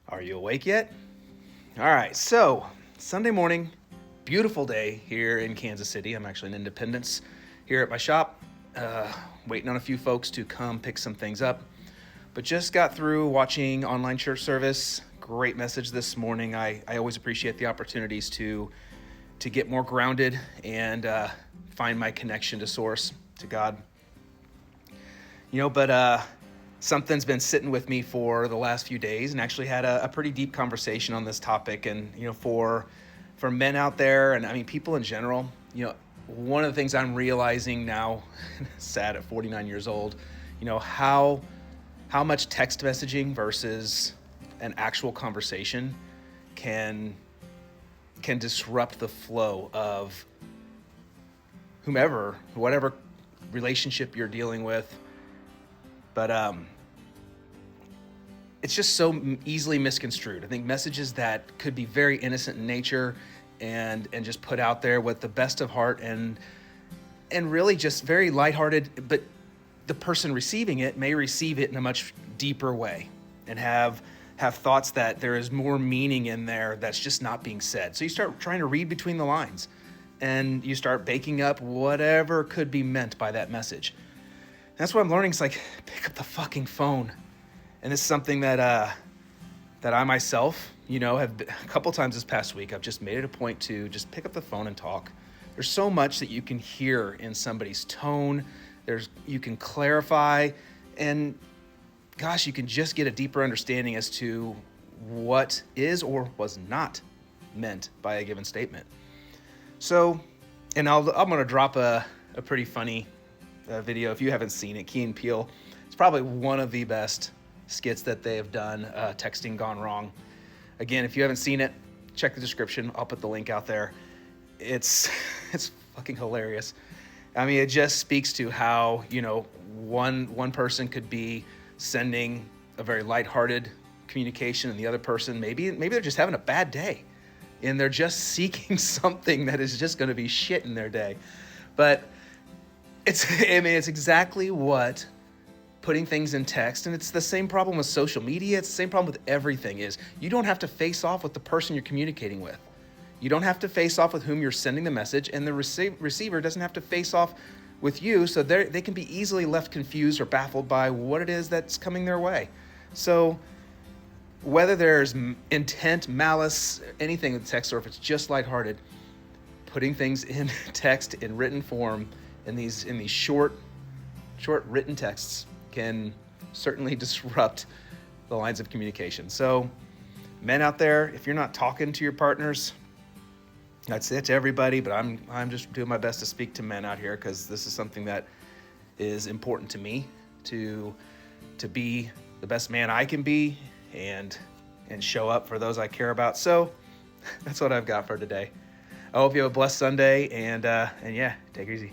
Are you awake yet? All right, so Sunday morning, beautiful day here in Kansas City. I'm actually in Independence here at my shop, waiting on a few folks to come pick some things up. But just got through watching online church service. Great message this morning. I always appreciate the opportunities to get more grounded and find my connection to source, to God. But something's been sitting with me for the last few days, and actually had a pretty deep conversation on this topic. And for men out there, and I mean people in general, one of the things I'm realizing now, sad at 49 years old, how much text messaging versus an actual conversation can disrupt the flow of whatever relationship you're dealing with. But it's just so easily misconstrued. I think messages that could be very innocent in nature and just put out there with the best of heart and really just very lighthearted, but the person receiving it may receive it in a much deeper way and have thoughts that there is more meaning in there that's just not being said. So you start trying to read between the lines and you start baking up whatever could be meant by that message. And that's what I'm learning. It's like, pick up the fucking phone. And this is something that I myself, have been, a couple times this past week, I've just made it a point to just pick up the phone and talk. There's so much that you can hear in somebody's tone. You can clarify, and gosh, you can just get a deeper understanding as to what is or was not meant by a given statement. So, and I'm going to drop a pretty funny video. If you haven't seen it, Key Peele, it's probably one of the best skits that they have done, texting gone wrong. Again, if you haven't seen it, check the description. I'll put the link out there. It's fucking hilarious. I mean, it just speaks to how, one person could be sending a very lighthearted communication, and the other person, maybe they're just having a bad day and they're just seeking something that is just going to be shit in their day. But it's exactly what putting things in text, and it's the same problem with social media. It's the same problem with everything. Is you don't have to face off with the person you're communicating with. You don't have to face off with whom you're sending the message, and the receiver doesn't have to face off with you, so they can be easily left confused or baffled by what it is that's coming their way. So whether there's intent, malice, anything in text, or if it's just lighthearted, putting things in text in written form in these short written texts can certainly disrupt the lines of communication. So men out there, if you're not talking to your partners, that's it to everybody, but I'm just doing my best to speak to men out here, because this is something that is important to me to be the best man I can be and show up for those I care about. So that's what I've got for today. I hope you have a blessed Sunday, and yeah, take it easy.